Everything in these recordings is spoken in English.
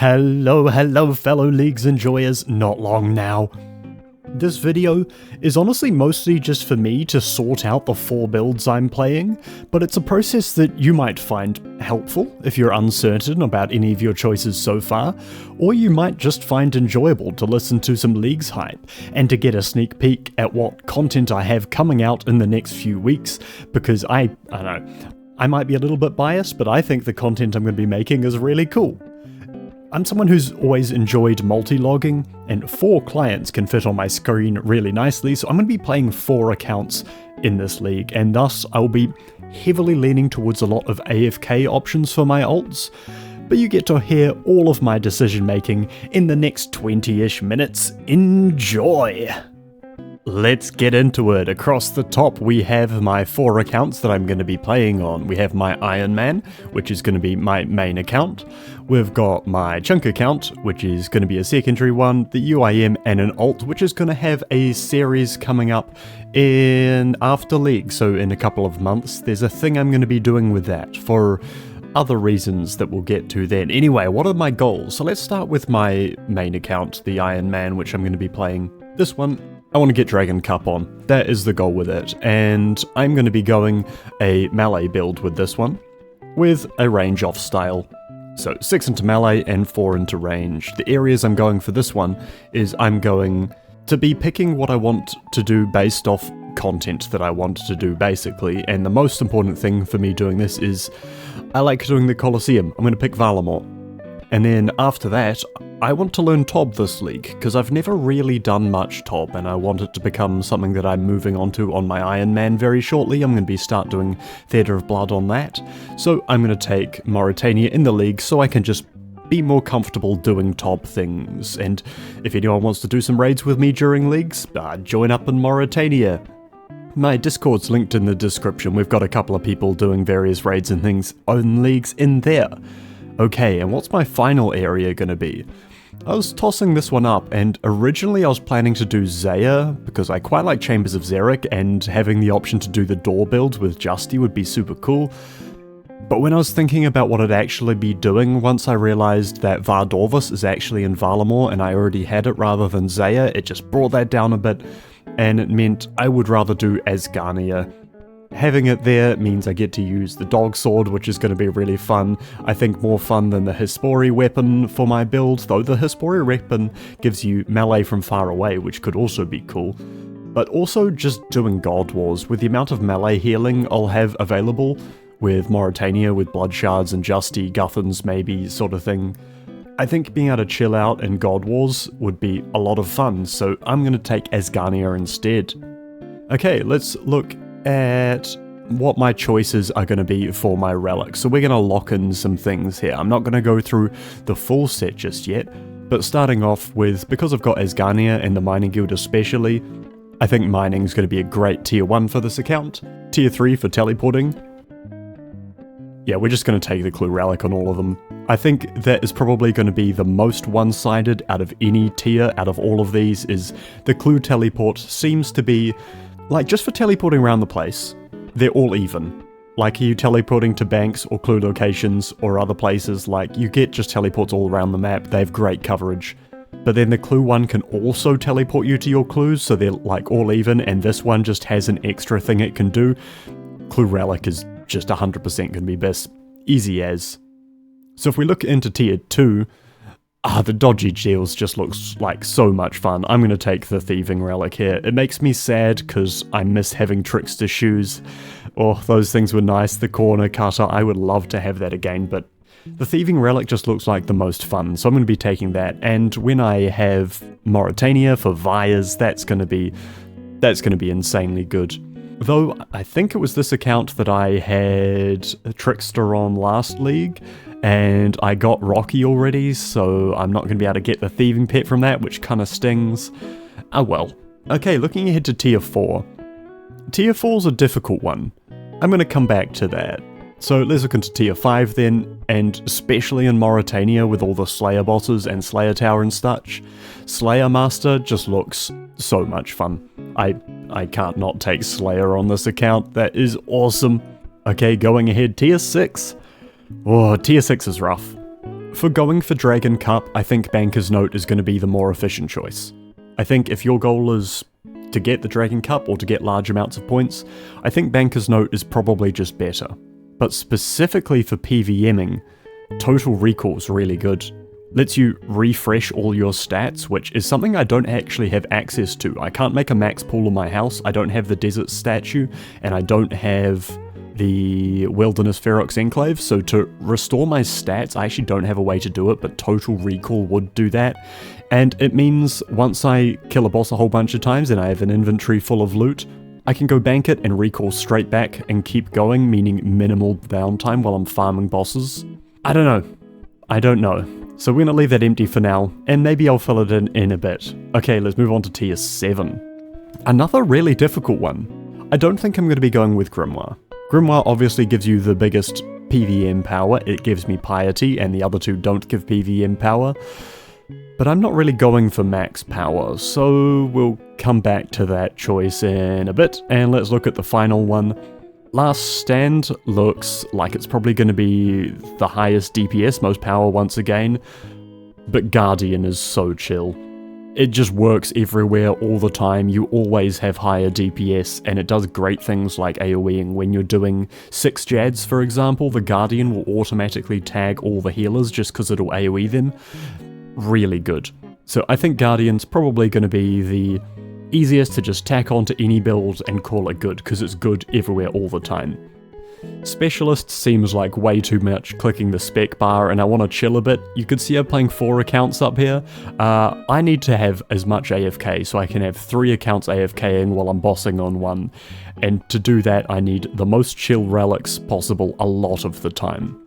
Hello fellow Leagues enjoyers, not long now. This video is honestly mostly just for me to sort out the 4 builds I'm playing, but it's a process that you might find helpful if you're uncertain about any of your choices so far, or you might just find enjoyable to listen to some Leagues hype and to get a sneak peek at what content I have coming out in the next few weeks, because I don't know, I might be a little bit biased, but I think the content I'm going to be making is really cool. I'm someone who's always enjoyed multi-logging, and 4 clients can fit on my screen really nicely, so I'm going to be playing 4 accounts in this league, and thus I'll be heavily leaning towards a lot of AFK options for my ults, but you get to hear all of my decision making in the next 20-ish minutes. Enjoy! Let's get into it. Across the top we have my 4 accounts that I'm going to be playing on. We have my Iron Man, which is going to be my main account. We've got my Chunk account, which is going to be a secondary one, the UIM, and an alt, which is going to have a series coming up in After League, so in a couple of months. There's a thing I'm going to be doing with that for other reasons that we'll get to then. Anyway, what are my goals? So let's start with my main account, the Iron Man, which I'm going to be playing. This one, I want to get Dragon Cup on. That is the goal with it, and I'm going to be going a melee build with this one, with a range off style. So 6 into melee and 4 into range. The areas I'm going for this one is I'm going to be picking what I want to do based off content that I want to do basically, and the most important thing for me doing this is I like doing the Colosseum. I'm going to pick Valamort. And then after that, I want to learn Tob this league, because I've never really done much Tob, and I want it to become something that I'm moving on to on my Iron Man very shortly. I'm going to start doing Theatre of Blood on that. So I'm going to take Mauritania in the league so I can just be more comfortable doing Tob things. And if anyone wants to do some raids with me during leagues, join up in Mauritania. My Discord's linked in the description. We've got a couple of people doing various raids and things on leagues in there. Okay, and what's my final area going to be? I was tossing this one up, and originally I was planning to do Zaya, because I quite like Chambers of Xeric, and having the option to do the door build with Justy would be super cool. But when I was thinking about what I'd actually be doing, once I realised that Vardorvis is actually in Valamor, and I already had it rather than Zaya, it just brought that down a bit, and it meant I would rather do Asgarnia. Having it there means I get to use the dog sword, which is going to be really fun. I think more fun than the Hespori weapon for my build, though the Hespori weapon gives you melee from far away, which could also be cool. But also just doing God Wars, with the amount of melee healing I'll have available, with Mauritania, with Blood Shards and Justy, Guthans maybe, sort of thing. I think being able to chill out in God Wars would be a lot of fun, so I'm going to take Asgarnia instead. Okay, let's look at what my choices are going to be for my relics. So we're going to lock in some things here. I'm not going to go through the full set just yet, but starting off with, because I've got Asgarnia and the Mining Guild especially, I think mining's going to be a great tier 1 for this account. Tier 3 for teleporting. Yeah, we're just going to take the Clue Relic on all of them. I think that is probably going to be the most one-sided out of any tier out of all of these, is the Clue Teleport seems to be, like, just for teleporting around the place, they're all even. Like, are you teleporting to banks or clue locations or other places, like, you get just teleports all around the map, they have great coverage. But then the clue one can also teleport you to your clues, so they're, like, all even, and this one just has an extra thing it can do. Clue Relic is just 100% going to be best. Easy as. So if we look into tier 2, the dodgy deals just looks like so much fun. I'm going to take the Thieving Relic here. It makes me sad because I miss having Trickster Shoes. Oh, those things were nice. The Corner Cutter, I would love to have that again, but the Thieving Relic just looks like the most fun, so I'm going to be taking that. And when I have Mauritania for Vias, that's going to be insanely good. Though, I think it was this account that I had a Trickster on last league, and I got Rocky already, so I'm not going to be able to get the Thieving Pet from that, which kind of stings. Oh well. Okay, looking ahead to Tier 4. Tier 4's a difficult one. I'm going to come back to that. So let's look into Tier 5 then, and especially in Mauritania with all the Slayer bosses and Slayer Tower and such. Slayer Master just looks so much fun. I can't not take Slayer on this account, that is awesome. Okay, going ahead, Tier 6. Oh, Tier 6 is rough. For going for Dragon Cup, I think Banker's Note is going to be the more efficient choice. I think if your goal is to get the Dragon Cup or to get large amounts of points, I think Banker's Note is probably just better. But specifically for PVMing, Total Recall is really good. Lets you refresh all your stats, which is something I don't actually have access to. I can't make a max pool in my house, I don't have the Desert statue, and I don't have the Wilderness Ferox Enclave, so to restore my stats, I actually don't have a way to do it, but Total Recall would do that. And it means once I kill a boss a whole bunch of times and I have an inventory full of loot, I can go bank it and recall straight back and keep going, meaning minimal downtime while I'm farming bosses. I don't know. So we're gonna leave that empty for now, and maybe I'll fill it in a bit. Okay, let's move on to tier 7. Another really difficult one. I don't think I'm gonna be going with Grimoire. Grimoire obviously gives you the biggest PVM power, it gives me Piety, and the other two don't give PVM power. But I'm not really going for max power, so we'll come back to that choice in a bit, and let's look at the final one. Last Stand looks like it's probably going to be the highest DPS, most power once again, but Guardian is so chill. It just works everywhere all the time, you always have higher DPS, and it does great things like AoEing. When you're doing 6 Jads, for example, the Guardian will automatically tag all the healers just because it'll AoE them. Really good. So I think Guardian's probably going to be the easiest to just tack onto any build and call it good, because it's good everywhere all the time. Specialist seems like way too much clicking the spec bar, and I want to chill a bit. You could see I'm playing 4 accounts up here. I need to have as much AFK, so I can have 3 accounts AFKing while I'm bossing on one. And to do that, I need the most chill relics possible a lot of the time.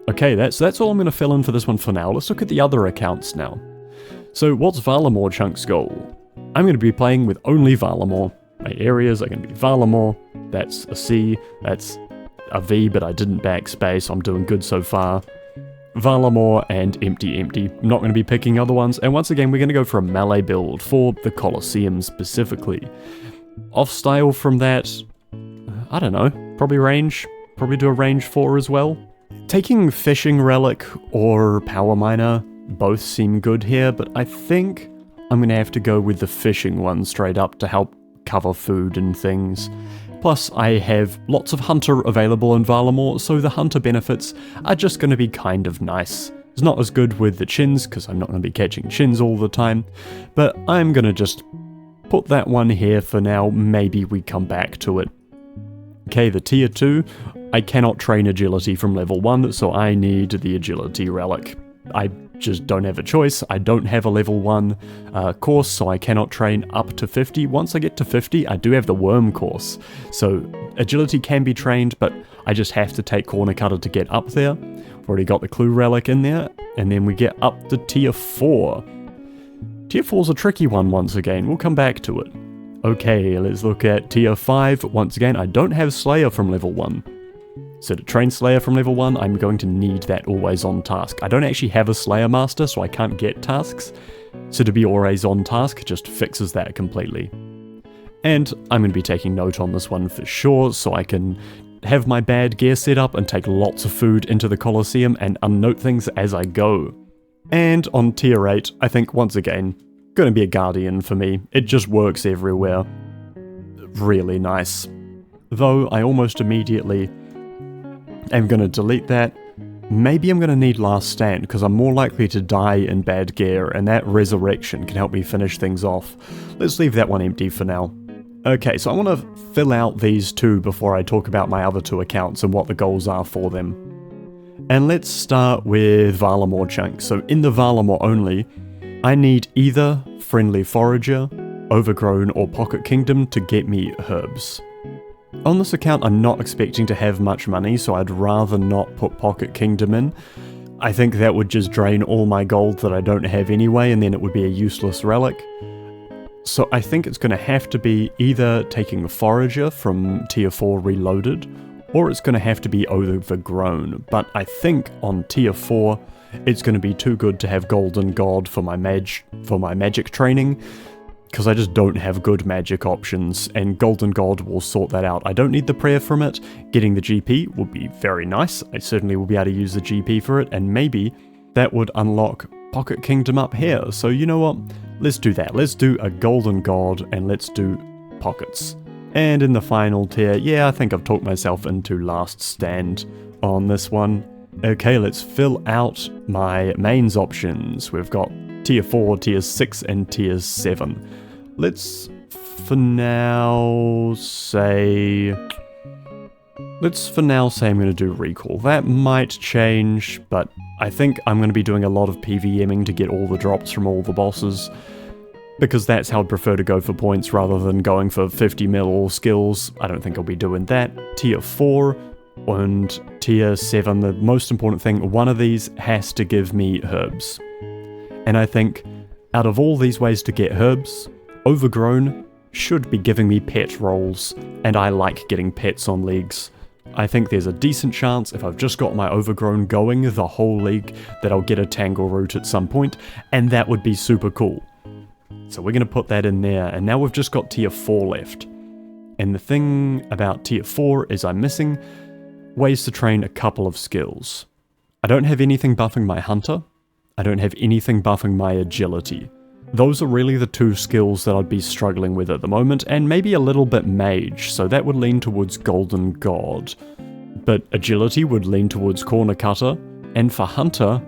Okay, that's all I'm going to fill in for this one for now. Let's look at the other accounts now. So what's Valamore Chunk's goal? I'm going to be playing with only Valamore. My areas are going to be Valamore. That's a C, that's a V, but I didn't backspace, I'm doing good so far. Valamore and Empty. I'm not going to be picking other ones, and once again we're going to go for a melee build for the Colosseum specifically. Off style from that, I don't know, probably range, probably do a range 4 as well. Taking Fishing Relic or Power Miner both seem good here, but I think I'm going to have to go with the Fishing one straight up to help cover food and things. Plus, I have lots of Hunter available in Valamore, so the Hunter benefits are just going to be kind of nice. It's not as good with the Chins, because I'm not going to be catching Chins all the time, but I'm going to just put that one here for now, maybe we come back to it. Okay, the tier 2, I cannot train Agility from level 1, so I need the Agility Relic. I just don't have a choice. I don't have a level 1 course, so I cannot train up to 50. Once I get to 50, I do have the Worm course. So Agility can be trained, but I just have to take Corner Cutter to get up there. I've already got the Clue Relic in there, and then we get up to tier 4. Tier 4's a tricky one once again. We'll come back to it. Okay, let's look at tier 5. Once again, I don't have Slayer from level 1. So to train Slayer from level 1, I'm going to need that always on task. I don't actually have a Slayer Master, so I can't get tasks. So to be always on task just fixes that completely. And I'm going to be taking note on this one for sure, so I can have my bad gear set up and take lots of food into the Colosseum and unnote things as I go. And on tier 8, I think once again, going to be a Guardian for me. It just works everywhere. Really nice. Though I almost immediately I'm going to delete that. Maybe I'm going to need Last Stand, because I'm more likely to die in bad gear, and that Resurrection can help me finish things off. Let's leave that one empty for now. Okay, so I want to fill out these 2 before I talk about my other 2 accounts and what the goals are for them. And let's start with Valamore Chunk. So in the Valamore only, I need either Friendly Forager, Overgrown, or Pocket Kingdom to get me herbs. On this account, I'm not expecting to have much money, so I'd rather not put Pocket Kingdom in. I think that would just drain all my gold that I don't have anyway, and then it would be a useless relic. So I think it's going to have to be either taking a Forager from tier 4 Reloaded, or it's going to have to be Overgrown. But I think on tier 4, it's going to be too good to have Golden God for my magic training, because I just don't have good magic options, and Golden God will sort that out. I don't need the prayer from it. Getting the GP would be very nice. I certainly will be able to use the GP for it, and maybe that would unlock Pocket Kingdom up here. So you know what? Let's do that. Let's do a Golden God and let's do Pockets. And in the final tier, yeah, I think I've talked myself into last stand on this one. Okay, let's fill out my mains options. We've got tier 4, tier 6, and tier 7. Let's, for now, say I'm going to do recall. That might change, but I think I'm going to be doing a lot of PVMing to get all the drops from all the bosses, because that's how I'd prefer to go for points rather than going for 50 mil all skills. I don't think I'll be doing that. Tier 4 and tier 7, the most important thing, one of these has to give me herbs. And I think out of all these ways to get herbs, Overgrown should be giving me pet rolls, and I like getting pets on leagues. I think there's a decent chance if I've just got my Overgrown going the whole league that I'll get a Tangle Root at some point, and that would be super cool. So we're going to put that in there, and now we've just got tier 4 left. And the thing about tier 4 is I'm missing ways to train a couple of skills. I don't have anything buffing my Hunter. I don't have anything buffing my Agility. Those are really the two skills that I'd be struggling with at the moment, and maybe a little bit Mage, so that would lean towards Golden God. But Agility would lean towards Corner Cutter, and for Hunter,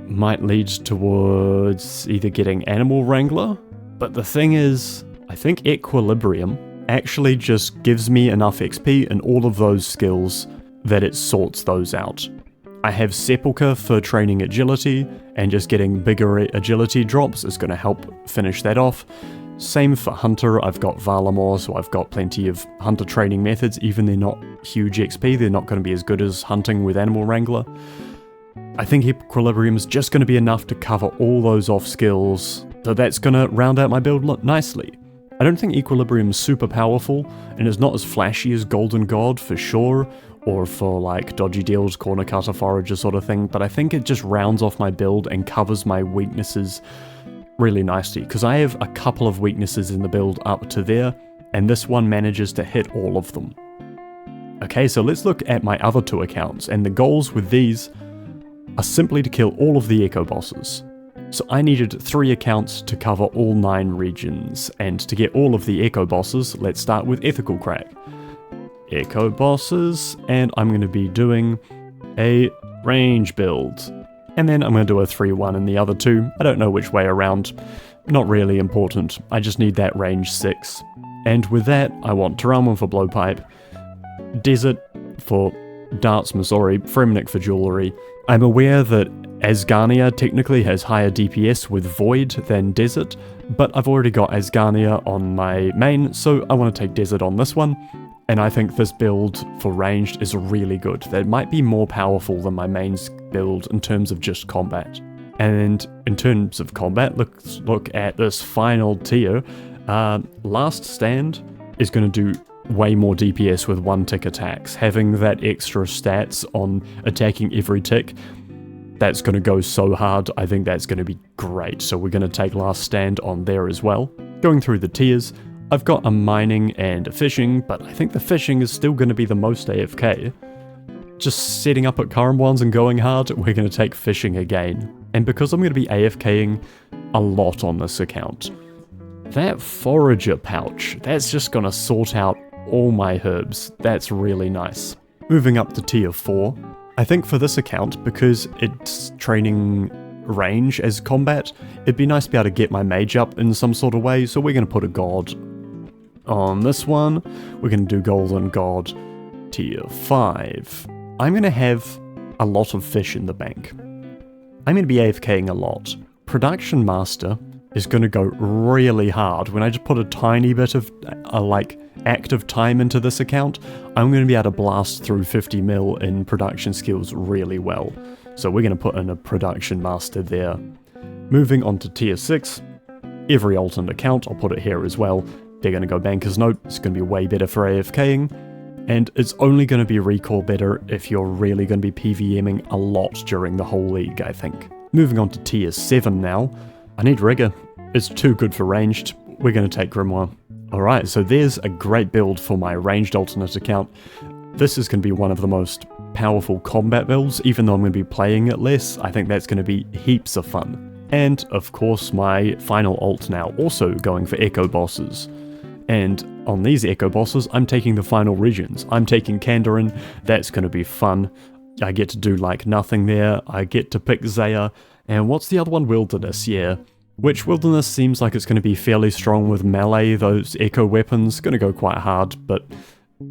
might lead towards either getting Animal Wrangler. But the thing is, I think Equilibrium actually just gives me enough XP in all of those skills that it sorts those out. I have Sepulchre for training Agility, and just getting bigger Agility drops is going to help finish that off. Same for Hunter, I've got Valamore, so I've got plenty of Hunter training methods. Even they're not huge XP, they're not going to be as good as hunting with Animal Wrangler. I think Equilibrium is just going to be enough to cover all those off skills, so that's going to round out my build nicely. I don't think Equilibrium is super powerful, and is not as flashy as Golden God for sure, or for like Dodgy Deals, Corner Cutter, Forager sort of thing, but I think it just rounds off my build and covers my weaknesses really nicely, because I have a couple of weaknesses in the build up to there, and this one manages to hit all of them. Okay, so let's look at my other two accounts, and the goals with these are simply to kill all of the Echo bosses. So I needed 3 accounts to cover all 9 regions, and to get all of the Echo bosses, let's start with Ethical Crack. Echo bosses, and I'm going to be doing a range build. And then I'm going to do a 3-1 in the other 2. I don't know which way around. Not really important. I just need that range 6. And with that, I want Taramon for Blowpipe, Desert for Darts Missouri, Fremenic for Jewelry. I'm aware that Asgarnia technically has higher DPS with Void than Desert, but I've already got Asgarnia on my main, so I want to take Desert on this one. And I think this build for ranged is really good. That might be more powerful than my mains build in terms of just combat. And in terms of combat, let's look at this final tier. Last Stand is going to do way more DPS with 1-tick attacks. Having that extra stats on attacking every tick, that's going to go so hard. I think that's going to be great. So we're going to take Last Stand on there as well. Going through the tiers, I've got a mining and a fishing, but I think the fishing is still going to be the most AFK. Just setting up at Currambwans and going hard, we're going to take fishing again. And because I'm going to be AFKing a lot on this account, that forager pouch, that's just going to sort out all my herbs. That's really nice. Moving up to tier 4, I think for this account, because it's training range as combat, it'd be nice to be able to get my mage up in some sort of way, so we're going to put a god on this one. We're going to do Golden God tier 5. I'm going to have a lot of fish in the bank. I'm going to be AFKing a lot. Production Master is going to go really hard. When I just put a tiny bit of active time into this account, I'm going to be able to blast through 50 mil in production skills really well. So we're going to put in a Production Master there. Moving on to tier 6, every alternate account, I'll put it here as well. They're going to go Banker's Note, it's going to be way better for AFKing, and it's only going to be recall better if you're really going to be PVMing a lot during the whole league, I think. Moving on to tier 7 now, I need Rigor. It's too good for ranged, we're going to take Grimoire. Alright, so there's a great build for my ranged alternate account. This is going to be one of the most powerful combat builds, even though I'm going to be playing it less. I think that's going to be heaps of fun. And of course my final ult now, also going for echo bosses. And on these echo bosses, I'm taking the final regions. I'm taking Kandarin, that's going to be fun. I get to do like nothing there, I get to pick Zaya, and what's the other one? Wilderness, yeah. Which Wilderness seems like it's going to be fairly strong with melee, those echo weapons, going to go quite hard, but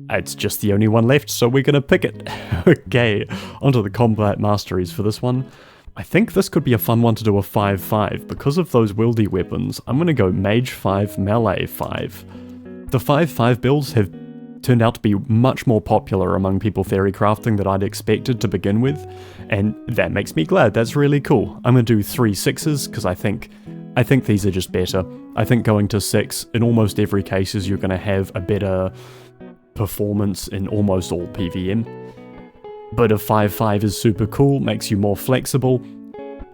it's just the only one left, so we're going to pick it. Okay, onto the combat masteries for this one. I think this could be a fun one to do a 5-5. Because of those wildy weapons, I'm going to go Mage 5, Melee 5. The 5-5 builds have turned out to be much more popular among people theory crafting than I'd expected to begin with, and that makes me glad. That's really cool. I'm going to do 3 6s because I think these are just better. I think going to 6 in almost every case is you're going to have a better performance in almost all PVM. But a 5-5 is super cool, makes you more flexible,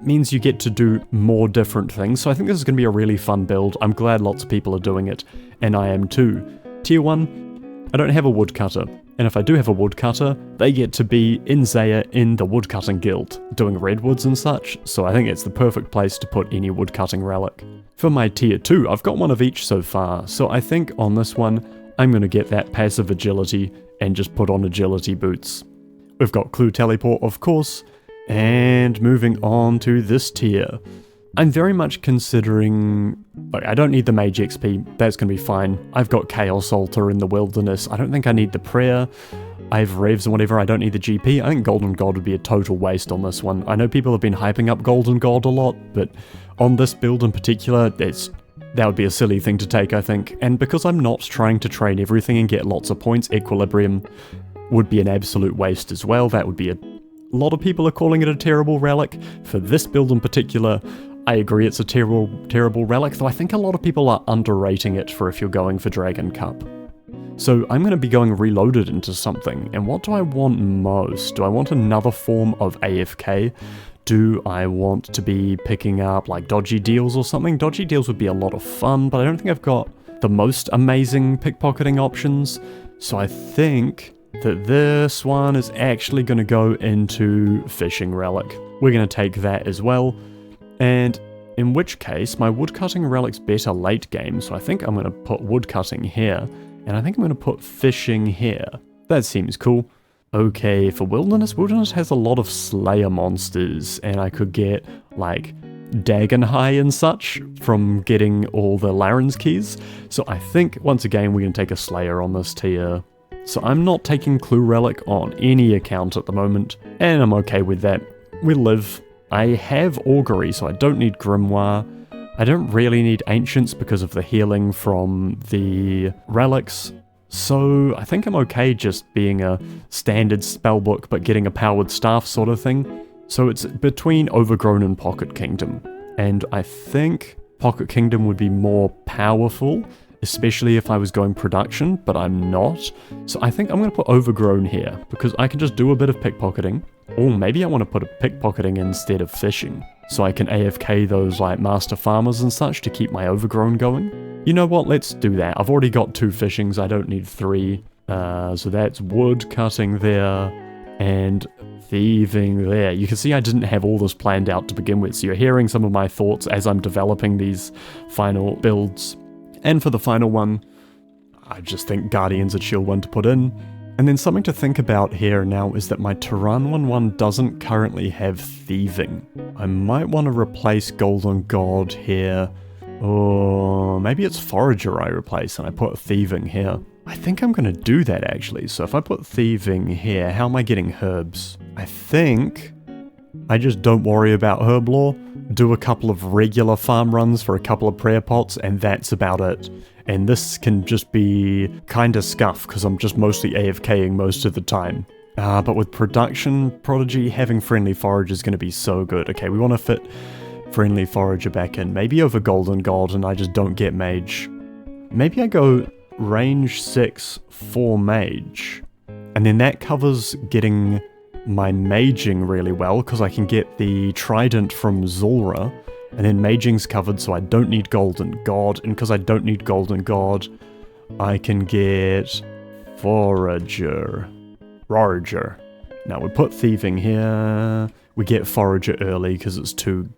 means you get to do more different things, so I think this is going to be a really fun build. I'm glad lots of people are doing it, and I am too. Tier 1, I don't have a woodcutter, and if I do have a woodcutter, they get to be in Zaya in the woodcutting guild, doing redwoods and such, so I think it's the perfect place to put any woodcutting relic. For my tier 2, I've got one of each so far, so I think on this one, I'm going to get that passive agility and just put on agility boots. We've got Clue Teleport, of course, and moving on to this tier. I'm very much considering... Look, I don't need the Mage XP, that's going to be fine. I've got Chaos Altar in the Wilderness, I don't think I need the Prayer. I have Revs and whatever, I don't need the GP. I think Golden God would be a total waste on this one. I know people have been hyping up Golden God a lot, but on this build in particular, that would be a silly thing to take, I think. And because I'm not trying to train everything and get lots of points, Equilibrium would be an absolute waste as well. That would be a lot of people are calling it a terrible relic. For this build in particular, I agree it's a terrible relic, though I think a lot of people are underrating it for if you're going for Dragon Cup. So I'm going to be going reloaded into something, and what do I want most? Do I want another form of AFK? Do I want to be picking up like dodgy deals or something? Dodgy deals would be a lot of fun, but I don't think I've got the most amazing pickpocketing options, so I think that this one is actually going to go into Fishing Relic. We're going to take that as well, and in which case my Woodcutting Relic's better late game, so I think I'm going to put Woodcutting here, and I think I'm going to put Fishing here. That seems cool. Okay, for Wilderness has a lot of Slayer monsters, and I could get, like, Dagonhai and such from getting all the Laren's keys, so I think, once again, we're going to take a Slayer on this tier. So I'm not taking Clue Relic on any account at the moment, and I'm okay with that. We live. I have Augury, so I don't need Grimoire. I don't really need Ancients because of the healing from the relics, so I think I'm okay just being a standard spellbook but getting a powered staff sort of thing. So it's between Overgrown and Pocket Kingdom, and I think Pocket Kingdom would be more powerful, especially if I was going production, but I'm not. So I think I'm going to put Overgrown here, because I can just do a bit of pickpocketing. Or maybe I want to put a pickpocketing instead of fishing, so I can AFK those like master farmers and such to keep my Overgrown going. You know what, let's do that. I've already got 2 fishings, I don't need 3. So that's wood cutting there, and thieving there. You can see I didn't have all this planned out to begin with, so you're hearing some of my thoughts as I'm developing these final builds. And for the final one, I just think Guardian's a chill one to put in. And then something to think about here now is that my Tyrann one doesn't currently have thieving. I might want to replace Golden God here, or maybe it's Forager I replace and I put thieving here. I think I'm going to do that actually, so if I put thieving here, how am I getting herbs? I think I just don't worry about herb lore, do a couple of regular farm runs for a couple of prayer pots, and that's about it. And this can just be kinda scuff, because I'm just mostly AFKing most of the time. But with Production Prodigy, having Friendly Forage is going to be so good. Okay, we want to fit Friendly Forager back in, maybe over Golden God, and I just don't get Mage. Maybe I go range 6 for Mage, and then that covers getting my maging really well, because I can get the Trident from Zulrah, and then maging's covered, so I don't need Golden God, and because I don't need Golden God, I can get Roger. Now we put thieving here. We get forager early because it's too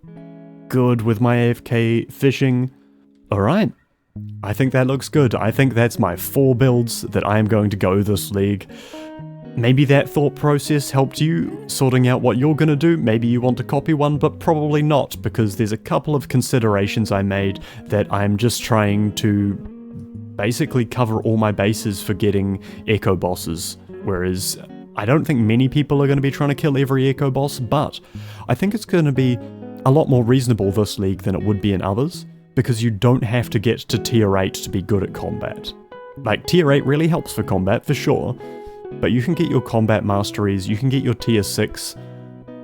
good with my AFK fishing. Alright, I think that looks good. I think that's my 4 builds that I am going to go this league. Maybe that thought process helped you sorting out what you're gonna do. Maybe you want to copy one, but probably not, because there's a couple of considerations I made that I'm just trying to basically cover all my bases for getting echo bosses, whereas I don't think many people are going to be trying to kill every echo boss, but I think it's going to be a lot more reasonable this league than it would be in others, because you don't have to get to tier 8 to be good at combat. Like, tier 8 really helps for combat, for sure, but you can get your combat masteries, you can get your tier 6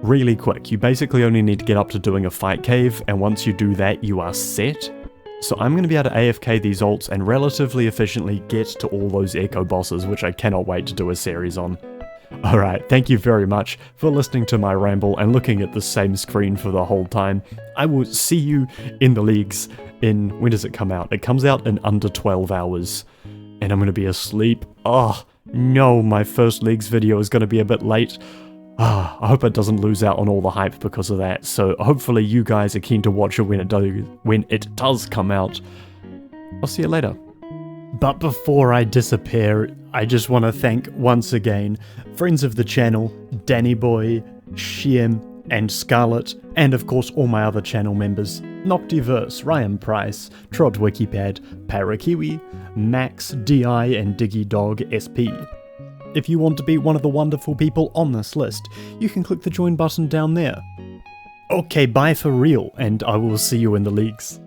really quick. You basically only need to get up to doing a fight cave, and once you do that, you are set. So I'm going to be able to AFK these ults and relatively efficiently get to all those echo bosses, which I cannot wait to do a series on. Alright, thank you very much for listening to my ramble and looking at the same screen for the whole time. I will see you in the leagues in... when does it come out? It comes out in under 12 hours. And I'm going to be asleep. Oh, no, my first leagues video is going to be a bit late. I hope it doesn't lose out on all the hype because of that. So hopefully you guys are keen to watch it when it does come out. I'll see you later. But before I disappear, I just want to thank once again friends of the channel, Danny Boy, Shiem, and Scarlet, and of course all my other channel members, Noctiverse, Ryan Price, Trot Wikipad, Parakiwi, Max, DI, and Diggy Dog SP. If you want to be one of the wonderful people on this list, you can click the join button down there. Okay, bye for real, and I will see you in the leagues.